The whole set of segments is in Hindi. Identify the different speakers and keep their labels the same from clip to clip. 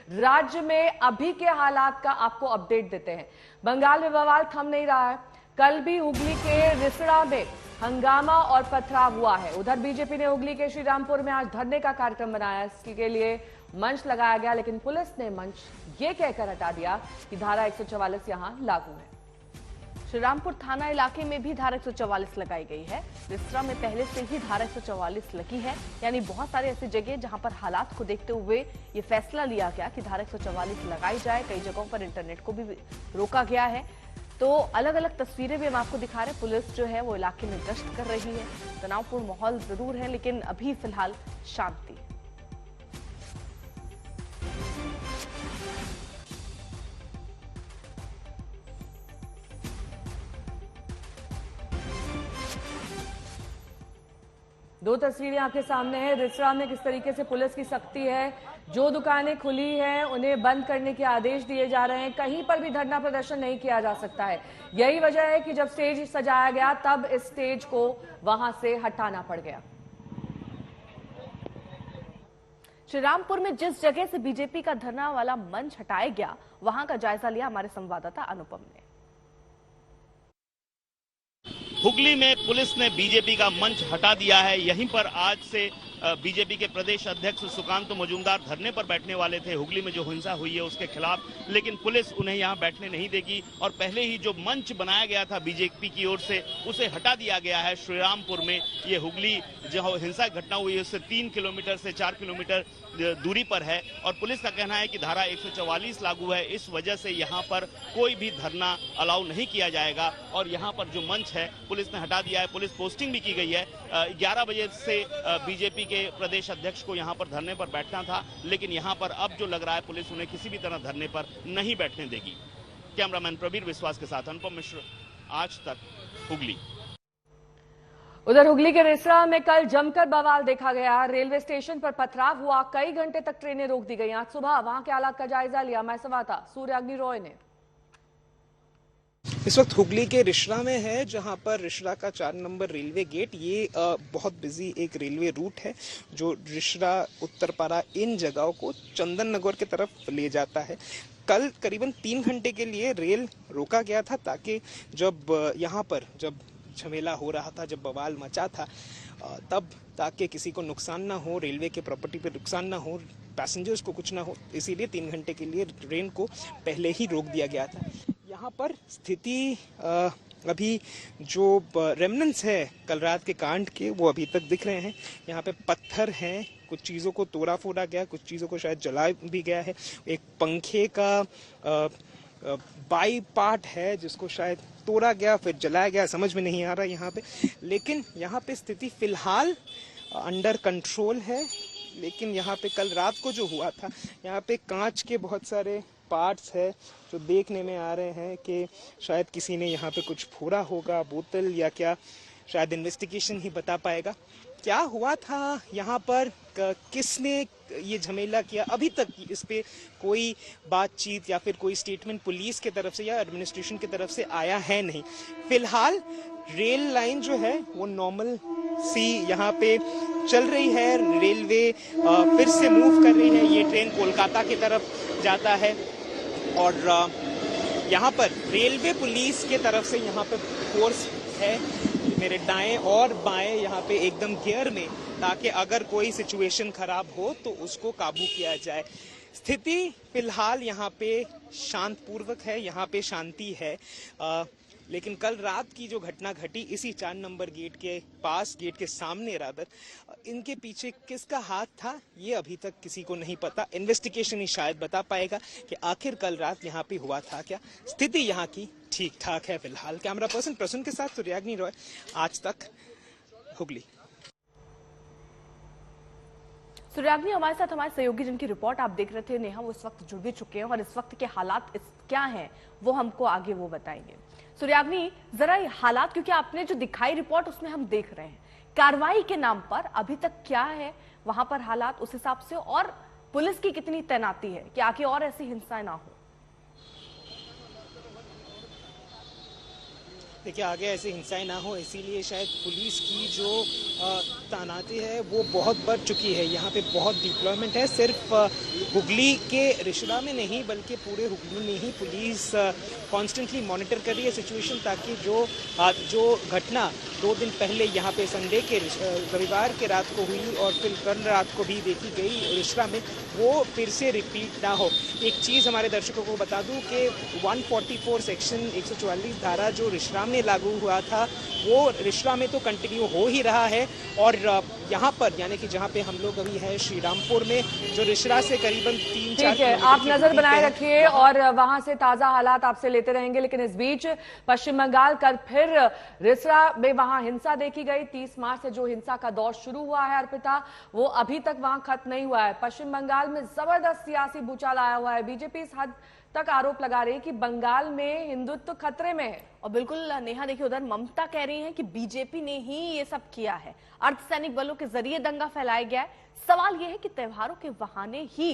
Speaker 1: राज्य में अभी के हालात का आपको अपडेट देते हैं। बंगाल में बवाल थम नहीं रहा है। कल भी हुगली के रिसड़ा में हंगामा और पथराव हुआ है। उधर बीजेपी ने हुगली के श्रीरामपुर में आज धरने का कार्यक्रम बनाया। इसके लिए मंच लगाया गया, लेकिन पुलिस ने मंच ये कहकर हटा दिया कि धारा 144 यहां लागू है।
Speaker 2: श्रीरामपुर थाना इलाके में भी धारा 144 लगाई गई है। रिसड़ा में पहले से ही धारा 144 लगी है, यानी बहुत सारे ऐसी जगह जहां पर हालात को देखते हुए ये फैसला लिया गया कि धारा 144 लगाई जाए। कई जगहों पर इंटरनेट को भी रोका गया है। तो अलग अलग तस्वीरें भी हम आपको दिखा रहे हैं। पुलिस जो है वो इलाके में गश्त कर रही है। तनावपूर्ण माहौल जरूर है, लेकिन अभी फिलहाल शांति।
Speaker 1: दो तस्वीरें आपके सामने हैं। रिसड़ा में किस तरीके से पुलिस की सख्ती है। जो दुकानें खुली हैं उन्हें बंद करने के आदेश दिए जा रहे हैं। कहीं पर भी धरना प्रदर्शन नहीं किया जा सकता है। यही वजह है कि जब स्टेज सजाया गया तब इस स्टेज को वहां से हटाना पड़ गया।
Speaker 2: श्रीरामपुर में जिस जगह से बीजेपी का धरना वाला मंच हटाया गया, वहां का जायजा लिया हमारे संवाददाता अनुपम ने।
Speaker 3: हुगली में पुलिस ने बीजेपी का मंच हटा दिया है। यहीं पर आज से बीजेपी के प्रदेश अध्यक्ष सुकांत मजूमदार धरने पर बैठने वाले थे हुगली में जो हिंसा हुई है उसके खिलाफ, लेकिन पुलिस उन्हें यहां बैठने नहीं देगी और पहले ही जो मंच बनाया गया था बीजेपी की ओर से उसे हटा दिया गया है। श्रीरामपुर में ये हुगली जो हिंसा घटना हुई है उससे 3 किलोमीटर से 4 किलोमीटर दूरी पर है और पुलिस का कहना है कि धारा 144 लागू है। इस वजह से यहाँ पर कोई भी धरना अलाउ नहीं किया जाएगा और यहाँ पर जो मंच है पुलिस ने हटा दिया है। पुलिस पोस्टिंग भी की गई है। 11 बजे से बीजेपी के प्रदेश अध्यक्ष को यहाँ पर धरने पर बैठना था, लेकिन यहाँ पर अब जो लग रहा है पुलिस उन्हें किसी भी तरह धरने पर नहीं बैठने देगी। कैमरामैन प्रवीर विश्वास के साथ अनुपम मिश्र, आज तक, हुगली।
Speaker 1: उधर हुगली के रिसड़ा में कल जमकर बवाल देखा गया। रेलवे स्टेशन पर पथराव हुआ। कई घंटे तक ट्रेनें रोक दी गई। आज सुबह वहां के हालात का जायजा लिया हमारे संवाददाता सूर्याग्नि रॉय ने।
Speaker 4: इस वक्त हुगली के रिसड़ा में है, जहां पर रिसड़ा का 4 नंबर रेलवे गेट, ये बहुत बिजी एक रेलवे रूट है जो रिसड़ा, उत्तरपाड़ा इन जगहों को चंदन नगर की तरफ ले जाता है। कल करीबन 3 घंटे के लिए रेल रोका गया था ताकि जब यहाँ पर जब झमेला हो रहा था, जब बवाल मचा था, तब ताकि किसी को नुकसान ना हो, रेलवे के प्रॉपर्टी पे नुकसान ना हो, पैसेंजर्स को कुछ ना हो, इसीलिए 3 घंटे के लिए ट्रेन को पहले ही रोक दिया गया था। यहाँ पर स्थिति अभी जो रेमनेंट्स है कल रात के कांड के वो अभी तक दिख रहे हैं। यहाँ पे पत्थर हैं, कुछ चीज़ों को तोड़ा फोड़ा गया, कुछ चीज़ों को शायद जला भी गया है। एक पंखे का बाई पार्ट है जिसको शायद तोड़ा गया फिर जलाया गया, समझ में नहीं आ रहा यहाँ पे। लेकिन यहाँ पे स्थिति फिलहाल अंडर कंट्रोल है। लेकिन यहाँ पे कल रात को जो हुआ था, यहाँ पे कांच के बहुत सारे पार्ट्स है जो देखने में आ रहे हैं कि शायद किसी ने यहाँ पे कुछ फोड़ा होगा, बोतल या क्या, शायद इन्वेस्टिगेशन ही बता पाएगा क्या हुआ था यहाँ पर, किसने ये झमेला किया। अभी तक इस पे कोई बातचीत या फिर कोई स्टेटमेंट पुलिस की तरफ से या एडमिनिस्ट्रेशन की तरफ से आया है नहीं। फिलहाल रेल लाइन जो है वो नॉर्मल सी यहाँ पे चल रही है। रेलवे फिर से मूव कर रही है। ये ट्रेन कोलकाता की तरफ जाता है और यहाँ पर रेलवे पुलिस के तरफ से यहाँ पे फोर्स है मेरे दाएं और बाएं यहाँ पे एकदम गियर में, ताकि अगर कोई सिचुएशन खराब हो तो उसको काबू किया जाए। स्थिति फिलहाल यहाँ पे शांतपूर्वक है, यहाँ पे शांति है। लेकिन कल रात की जो घटना घटी इसी 4 नंबर गेट के पास, गेट के सामने रादर, इनके पीछे किसका हाथ था ये अभी तक किसी को नहीं पता। इन्वेस्टिगेशन ही शायद बता पाएगा कि आखिर कल रात यहाँ पे हुआ था क्या। स्थिति यहाँ की ठीक ठाक है फिलहाल। कैमरा पर्सन प्रसून के साथ सूर्याग्नि रॉय, आज तक, हुगली।
Speaker 2: सूर्याग्नि हमारे साथ हमारे सहयोगी जिनकी रिपोर्ट आप देख रहे थे नेहा, वो इस वक्त जुड़ भी चुके हैं और इस वक्त के हालात क्या हैं वो हमको आगे वो बताएंगे। सूर्याग्नि, जरा हालात, क्योंकि आपने जो दिखाई रिपोर्ट उसमें हम देख रहे हैं कार्रवाई के नाम पर अभी तक क्या है वहां पर हालात उस हिसाब से, और पुलिस की कितनी तैनाती है कि आगे और ऐसी हिंसा ना हो।
Speaker 4: देखिए, आगे ऐसी हिंसाएं ना हो इसीलिए शायद पुलिस की जो तैनाती है वो बहुत बढ़ चुकी है। यहाँ पे बहुत डिप्लॉयमेंट है। सिर्फ हुगली के रिश्ता में नहीं बल्कि पूरे हुगली में ही पुलिस कॉन्स्टेंटली मॉनिटर कर रही है सिचुएशन, ताकि जो घटना 2 दिन पहले यहाँ पे संडे के रविवार के रात को हुई और फिर कल रात को भी देखी गई रिश्ता में, वो फिर से रिपीट ना हो। एक चीज़ हमारे दर्शकों को बता दूं कि 144 सेक्शन 144 धारा जो रिश्ता में लागू हुआ था वो रिश्ता में तो कंटिन्यू हो ही रहा है। और यहाँ पर यानी कि जहाँ पे हम लोग अभी है श्रीरामपुर में, जो रिश्ता से करीबन 3-4
Speaker 1: ठीक है, आप नजर बनाए रखिए और वहां से ताजा हालात आपसे लेते रहेंगे। लेकिन इस बीच पश्चिम बंगाल कल फिर रिसरा में वहां हिंसा देखी गई। 30 मार्च से जो हिंसा का दौर शुरू हुआ है अर्पिता, वो अभी तक वहां खत्म नहीं हुआ है। पश्चिम बंगाल में जबरदस्त सियासी भूचाल आया हुआ है। बीजेपी इस हद तक आरोप लगा रही है कि बंगाल में हिंदुत्व खतरे में है।
Speaker 2: और बिल्कुल नेहा, देखिए उधर ममता कह रही हैं कि बीजेपी ने ही ये सब किया है, अर्धसैनिक बलों के जरिए दंगा फैलाया गया है। सवाल यह है कि त्योहारों के बहाने ही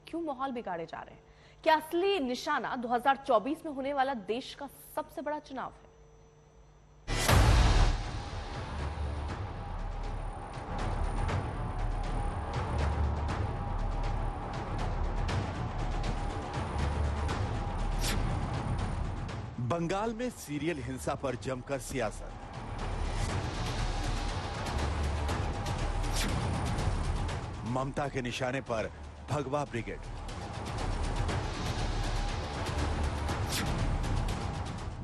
Speaker 2: क्यों माहौल बिगाड़े जा रहे हैं? क्या असली निशाना 2024 में होने वाला देश का सबसे बड़ा चुनाव है?
Speaker 5: बंगाल में सीरियल हिंसा पर जमकर सियासत। ममता के निशाने पर भगवा ब्रिगेड।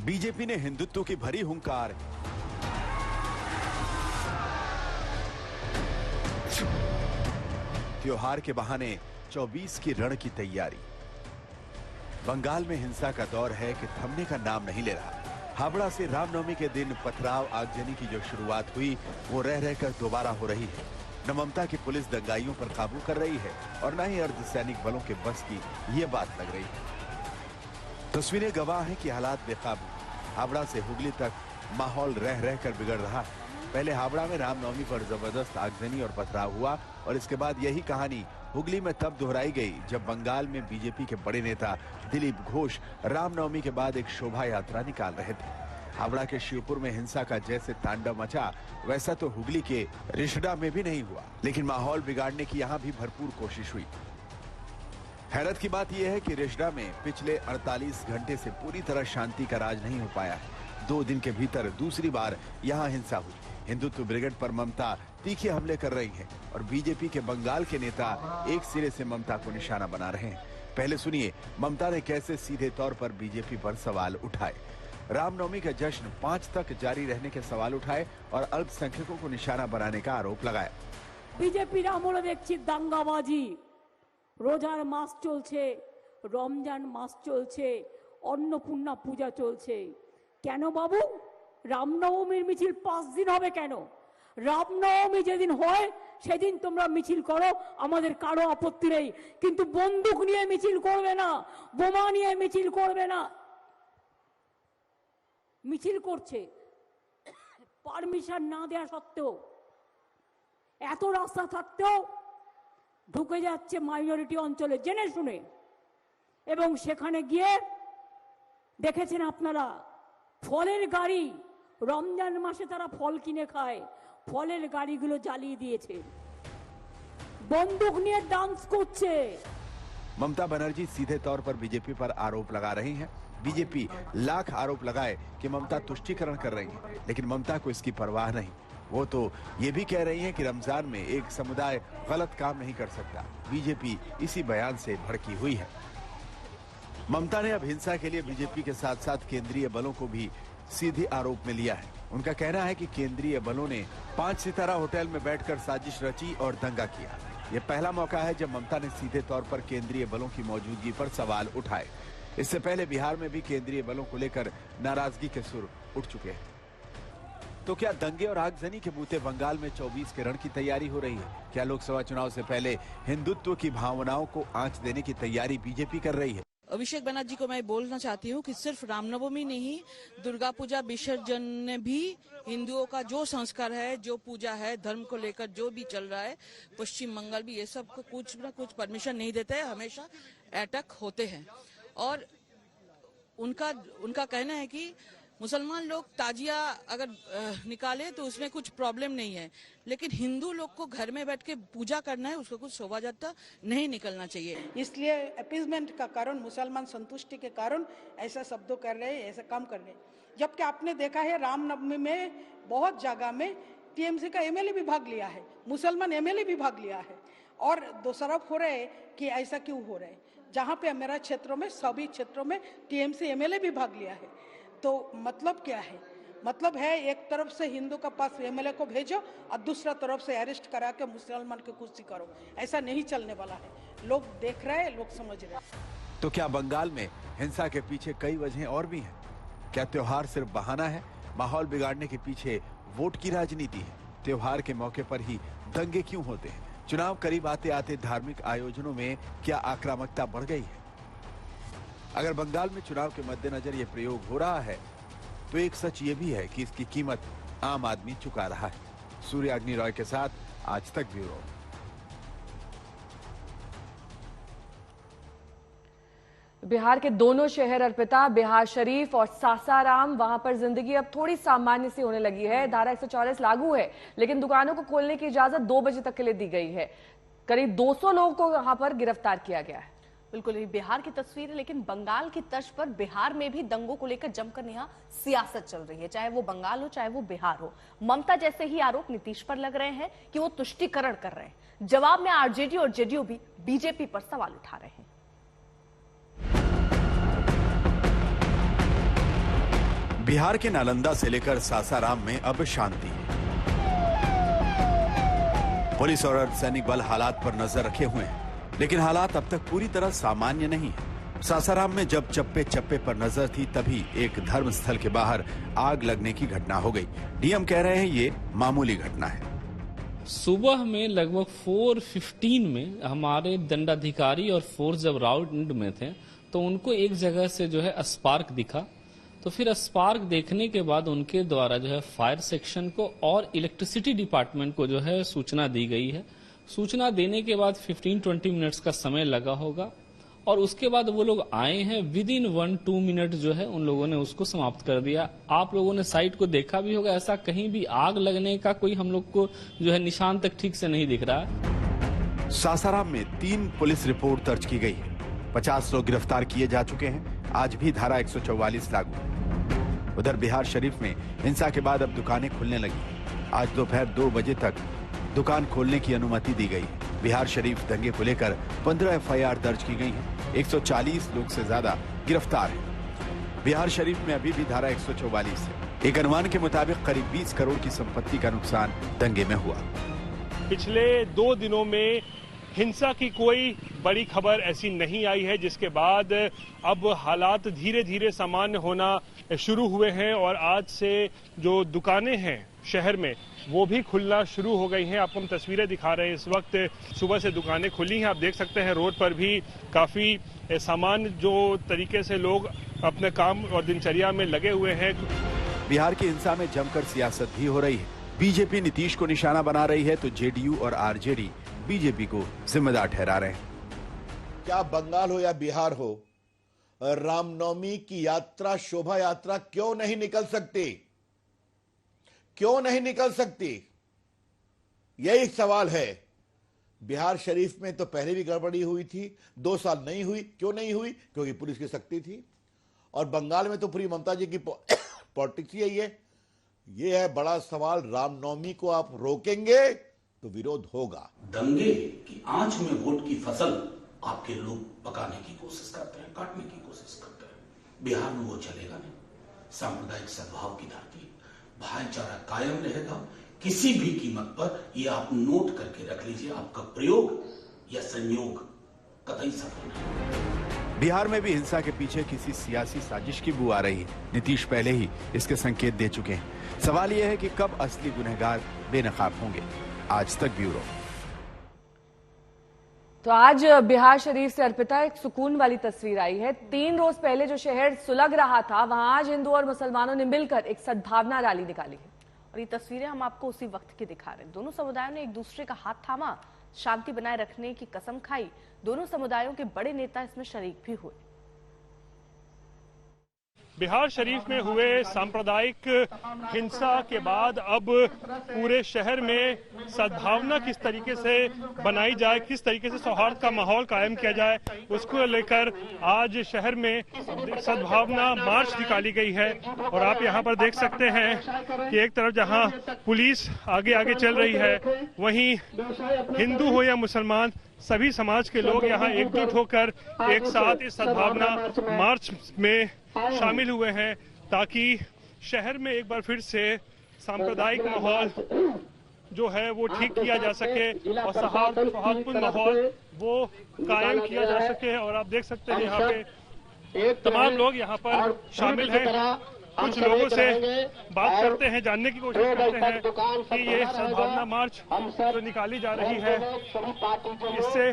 Speaker 5: बीजेपी ने हिंदुत्व की भरी हुंकार। त्योहार के बहाने 24 की रण की तैयारी। बंगाल में हिंसा का दौर है कि थमने का नाम नहीं ले रहा। हावड़ा से रामनवमी के दिन पथराव आगजनी की जो शुरुआत हुई वो रह रहकर दोबारा हो रही है। न ममता की पुलिस दंगाइयों पर काबू कर रही है और न ही अर्धसैनिक बलों के बस की ये बात लग रही है। तस्वीरें गवाह हैं कि हालात बेकाबू। हावड़ा से हुगली तक माहौल रह रहकर बिगड़ रहा है। पहले हावड़ा में रामनवमी पर जबरदस्त आगजनी और पथराव हुआ और इसके बाद यही कहानी हुगली में तब दोहराई गई जब बंगाल में बीजेपी के बड़े नेता दिलीप घोष रामनवमी के बाद एक शोभा यात्रा निकाल रहे थे। हावड़ा के शिवपुर में हिंसा का जैसे तांडव मचा वैसा तो हुगली के रिश्ता में भी नहीं हुआ, लेकिन माहौल बिगाड़ने की यहाँ भी भरपूर कोशिश हुई। हैरत की बात यह है कि रिश्ता में पिछले 48 घंटे से पूरी तरह शांति का राज नहीं हो पाया है। 2 दिन के भीतर दूसरी बार यहाँ हिंसा हुई। हिंदुत्व ब्रिगेड पर ममता तीखे हमले कर रही है और बीजेपी के बंगाल के नेता एक सिरे से ममता को निशाना बना रहे हैं। पहले सुनिए ममता ने कैसे सीधे तौर पर बीजेपी पर सवाल उठाए। रामनवमी का जश्न 5 तक जारी रहने के सवाल उठाए और अल्पसंख्यकों को निशाना बनाने का आरोप लगाया।
Speaker 6: बीजेपीर আমলে দেখছি দাঙ্গাবাজি, রোজার মাস চলছে, রমজান মাস চলছে, অন্নপূর্ণা পূজা চলছে। কেন বাবু রামনবমীর মিছিল 5 দিন হবে কেন? রামনবমী যেদিন হয় সেদিন তোমরা মিছিল করো, আমাদের কারো আপত্তি নেই, কিন্তু বন্দুক নিয়ে মিছিল করবে না, বোমা নিয়ে মিছিল করবে না। মিছিল করছে পারমিশন না দেওয়া সত্ত্বেও, এত রাস্তা থাকতেও ঢুকে যাচ্ছে মাইনরিটি অঞ্চলে জেনে শুনে, এবং সেখানে গিয়ে দেখেছেন আপনারা ফলের গাড়ি, রমজান মাসে তারা ফল কিনে খায়, ফলের গাড়িগুলো জ্বালিয়ে দিয়েছে, বন্দুক নিয়ে ডান্স করছে।
Speaker 5: ममता बनर्जी सीधे तौर पर बीजेपी पर आरोप लगा रही हैं। बीजेपी लाख आरोप लगाए कि ममता तुष्टीकरण कर रही है, लेकिन ममता को इसकी परवाह नहीं। वो तो ये भी कह रही हैं कि रमजान में एक समुदाय गलत काम नहीं कर सकता। बीजेपी इसी बयान से भड़की हुई है। ममता ने अब हिंसा के लिए बीजेपी के साथ साथ केंद्रीय बलों को भी सीधे आरोप में लिया है। उनका कहना है कि केंद्रीय बलों ने 5 सितारा होटल में बैठकर साजिश रची और दंगा किया। यह पहला मौका है जब ममता ने सीधे तौर पर केंद्रीय बलों की मौजूदगी पर सवाल उठाए। इससे पहले बिहार में भी केंद्रीय बलों को लेकर नाराजगी के सुर उठ चुके हैं। तो क्या दंगे और आगजनी के बूते बंगाल में 24 के रण की तैयारी हो रही है? क्या लोकसभा चुनाव से पहले हिंदुत्व की भावनाओं को आंच देने की तैयारी बीजेपी कर रही है?
Speaker 7: अभिषेक बनर्जी को मैं बोलना चाहती हूँ कि सिर्फ रामनवमी नहीं, दुर्गा पूजा विसर्जन में भी हिंदुओं का जो संस्कार है, जो पूजा है, धर्म को लेकर जो भी चल रहा है, पश्चिम बंगाल भी ये सब को कुछ ना कुछ परमिशन नहीं देते हैं, हमेशा अटैक होते हैं। और उनका कहना है कि मुसलमान लोग ताजिया अगर निकाले तो उसमें कुछ प्रॉब्लम नहीं है, लेकिन हिंदू लोग को घर में बैठ के पूजा करना है, उसको कुछ शोभा यात्रा नहीं निकलना चाहिए।
Speaker 8: इसलिए अपीजमेंट का कारण, मुसलमान संतुष्टि के कारण ऐसा शब्दों कर रहे हैं, ऐसा काम कर रहे हैं। जबकि आपने देखा है रामनवमी में बहुत जगह में टीएमसी का एमएलए भी भाग लिया है, मुसलमान एमएलए भी भाग लिया है, और दोषारोप हो रहे हैं कि ऐसा क्यों हो रहा है, जहाँ पे मेरा क्षेत्रों में सभी क्षेत्रों में टीएमसी एमएलए भी भाग लिया है। तो मतलब क्या है? मतलब है एक तरफ से हिंदू का पास एमएलए को भेजो और दूसरा तरफ से अरेस्ट करा के मुसलमान की कुर्सी करो। ऐसा नहीं चलने वाला है। लोग देख रहे हैं, लोग समझ रहे हैं।
Speaker 5: तो क्या बंगाल में हिंसा के पीछे कई वजहें और भी हैं? क्या त्योहार सिर्फ बहाना है? माहौल बिगाड़ने के पीछे वोट की राजनीति है? त्योहार के मौके पर ही दंगे क्यों होते हैं? चुनाव करीब आते आते धार्मिक आयोजनों में क्या आक्रामकता बढ़ गई है? अगर बंगाल में चुनाव के मद्देनजर यह प्रयोग हो रहा है तो एक सच ये भी है कि इसकी कीमत आम आदमी चुका रहा है। सूर्य अग्नि रॉय के साथ आज तक ब्यूरो।
Speaker 1: बिहार के दोनों शहर अर्पिता, बिहार शरीफ और सासाराम, वहां पर जिंदगी अब थोड़ी सामान्य सी होने लगी है। धारा 144 लागू है, लेकिन दुकानों को खोलने की इजाजत 2 बजे तक के लिए दी गई है। करीब 200 लोगों को वहां पर गिरफ्तार किया गया है।
Speaker 2: बिल्कुल, ये बिहार की तस्वीर है, लेकिन बंगाल की तर्ज पर बिहार में भी दंगों को लेकर जमकर यहाँ सियासत चल रही है, चाहे वो बंगाल हो चाहे वो बिहार हो। ममता जैसे ही आरोप नीतीश पर लग रहे हैं कि वो तुष्टीकरण कर रहे हैं। जवाब में आरजेडी और जेडीयू भी बीजेपी पर सवाल उठा रहे हैं।
Speaker 5: बिहार के नालंदा से लेकर सासाराम में अब शांति है। पुलिस और अर्धसैनिक बल हालात पर नजर रखे हुए हैं, लेकिन हालात अब तक पूरी तरह सामान्य नहीं है। सासाराम में जब चप्पे चप्पे पर नजर थी, तभी एक धर्म स्थल के बाहर आग लगने की घटना हो गई। डीएम कह रहे हैं ये मामूली घटना है।
Speaker 9: सुबह में लगभग 4:15 में हमारे दंडाधिकारी और फोर्स जब राउंड में थे तो उनको एक जगह से जो है स्पार्क दिखा। तो फिर स्पार्क देखने के बाद उनके द्वारा जो है फायर सेक्शन को और इलेक्ट्रिसिटी डिपार्टमेंट को जो है सूचना दी गई है। सूचना देने के बाद 15-20 मिनट्स का समय लगा होगा और उसके बाद वो लोग आए हैं। विद इन 1-2 मिनट जो है उन लोगों ने उसको समाप्त कर दिया। आप लोगों ने साइट को देखा भी होगा, ऐसा कहीं भी आग लगने का कोई हम लोग को जो है निशान तक ठीक से नहीं दिख रहा है।
Speaker 5: सासाराम में 3 पुलिस रिपोर्ट दर्ज की गई है। 50 लोग गिरफ्तार किए जा चुके हैं। आज भी धारा 144 लागू। उधर बिहार शरीफ में हिंसा के बाद अब दुकानें खुलने लगी। आज दोपहर 2 बजे तक दुकान खोलने की अनुमति दी गई है। बिहार शरीफ दंगे को लेकर 15 एफआईआर दर्ज की गई हैं। 140 लोग से ज्यादा गिरफ्तार हैं। बिहार शरीफ में अभी भी धारा 144 है। एक अनुमान के मुताबिक करीब 20 करोड़ की संपत्ति का नुकसान दंगे में हुआ।
Speaker 10: पिछले 2 दिनों में हिंसा की कोई बड़ी खबर ऐसी नहीं आई है, जिसके बाद अब हालात धीरे धीरे सामान्य होना शुरू हुए हैं और आज से जो दुकानें हैं शहर में वो भी खुलना शुरू हो गई हैं। आपको हम तस्वीरें दिखा रहे हैं। इस वक्त सुबह से दुकानें खुली हैं। आप देख सकते हैं रोड पर भी काफी सामान्य जो तरीके से लोग अपने काम और दिनचर्या में लगे हुए हैं।
Speaker 5: बिहार की हिंसा में जमकर सियासत भी हो रही है। बीजेपी नीतीश को निशाना बना रही है तो जेडीयू और आरजेडी बीजेपी को जिम्मेदार ठहरा रहे हैं।
Speaker 11: क्या बंगाल हो या बिहार हो, रामनवमी की यात्रा, शोभा यात्रा क्यों नहीं निकल सकती? क्यों नहीं निकल सकती? यही सवाल है। बिहार शरीफ में तो पहले भी गड़बड़ी हुई थी, 2 साल नहीं हुई। क्यों नहीं हुई? क्योंकि पुलिस की सख्ती थी। और बंगाल में तो पूरी ममता जी की पॉलिटिक्स ही है। ये है बड़ा सवाल। रामनवमी को आप रोकेंगे तो विरोध होगा।
Speaker 12: दंगे की आंच में वोट की फसल आपके लोग पकाने की कोशिश करते हैं, काटने की कोशिश करते हैं। बिहार में वो चलेगा नहीं। सांप्रदायिक सद्भाव की धरती, भाईचारा कायम रहेगा किसी भी कीमत पर। ये आप नोट करके रख लीजिए। आपका प्रयोग या संयोग कतई सफल नहीं।
Speaker 5: बिहार में भी हिंसा के पीछे किसी सियासी साजिश की बू आ रही है। नीतीश पहले ही इसके संकेत दे चुके हैं। सवाल यह है कि कब असली गुनहगार बेनकाब होंगे। आज तक ब्यूरो।
Speaker 1: तो आज बिहार शरीफ से अर्पिता एक सुकून वाली तस्वीर आई है। 3 रोज पहले जो शहर सुलग रहा था, वहां आज हिंदू और मुसलमानों ने मिलकर एक सद्भावना रैली निकाली है।
Speaker 2: और ये तस्वीरें हम आपको उसी वक्त की दिखा रहे हैं। दोनों समुदायों ने एक दूसरे का हाथ थामा, शांति बनाए रखने की कसम खाई। दोनों समुदायों के बड़े नेता इसमें शरीक भी हुए।
Speaker 10: बिहार शरीफ में हुए सांप्रदायिक हिंसा के बाद अब पूरे शहर में सद्भावना किस तरीके से बनाई जाए, किस तरीके से सौहार्द का माहौल कायम किया जाए, उसको लेकर आज शहर में सद्भावना मार्च निकाली गई है। और आप यहाँ पर देख सकते हैं कि एक तरफ जहाँ पुलिस आगे आगे चल रही है, वहीं हिंदू हो या मुसलमान सभी समाज के लोग यहाँ एकजुट होकर एक साथ इस सद्भावना मार्च में शामिल हुए हैं, ताकि शहर में एक बार फिर से सांप्रदायिक माहौल जो है वो ठीक किया जा सके और सौहार्दपूर्ण माहौल वो कायम किया जा सके। और आप देख सकते हैं यहाँ पे तमाम लोग यहाँ पर शामिल हैं। कुछ लोगों से बात करते हैं, जानने की कोशिश करते हैं कि ये सद्भावना मार्च जो निकाली जा रही है इससे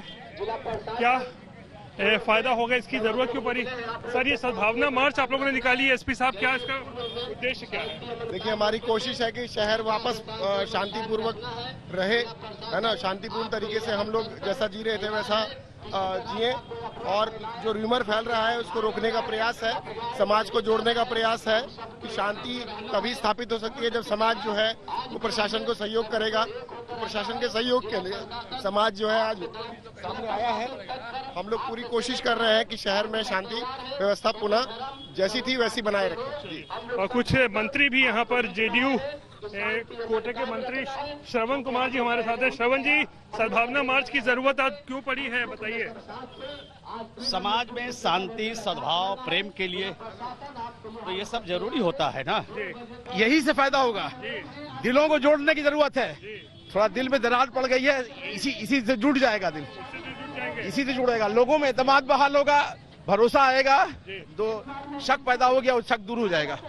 Speaker 10: क्या फायदा होगा, इसकी जरूरत क्यों पड़ी। सर, ये सद्भावना मार्च आप लोगों ने निकाली है, एसपी साहब क्या इसका उद्देश्य क्या है?
Speaker 13: देखिए, हमारी कोशिश है कि शहर वापस शांतिपूर्वक रहे, है ना। शांतिपूर्ण तरीके से हम लोग जैसा जी रहे थे वैसा जिए, और जो र्यूमर फैल रहा है उसको रोकने का प्रयास है, समाज को जोड़ने का प्रयास है कि शांति तभी स्थापित हो सकती है जब समाज जो है वो प्रशासन को सहयोग करेगा। तो प्रशासन के सहयोग के लिए समाज जो है आज सामने आया है। हम लोग पूरी कोशिश कर रहे हैं कि शहर में शांति व्यवस्था पुनः जैसी थी वैसी बनाए रखें।
Speaker 10: और कुछ मंत्री भी यहाँ पर जेडीयू कोटे के मंत्री श्रवण कुमार जी हमारे साथ हैं। श्रवण जी, सद्भावना मार्च की जरूरत आज क्यों पड़ी है, बताइए।
Speaker 14: समाज में शांति, सद्भाव, प्रेम के लिए तो ये सब जरूरी होता है ना, यही से फायदा होगा। दिलों को जोड़ने की जरूरत है, थोड़ा दिल में दरार पड़ गई है, इसी से जुड़ जाएगा दिल, इसी से जुड़ेगा, लोगों में एतमाद बहाल होगा, भरोसा आएगा, तो शक पैदा हो गया, वो शक दूर हो जाएगा।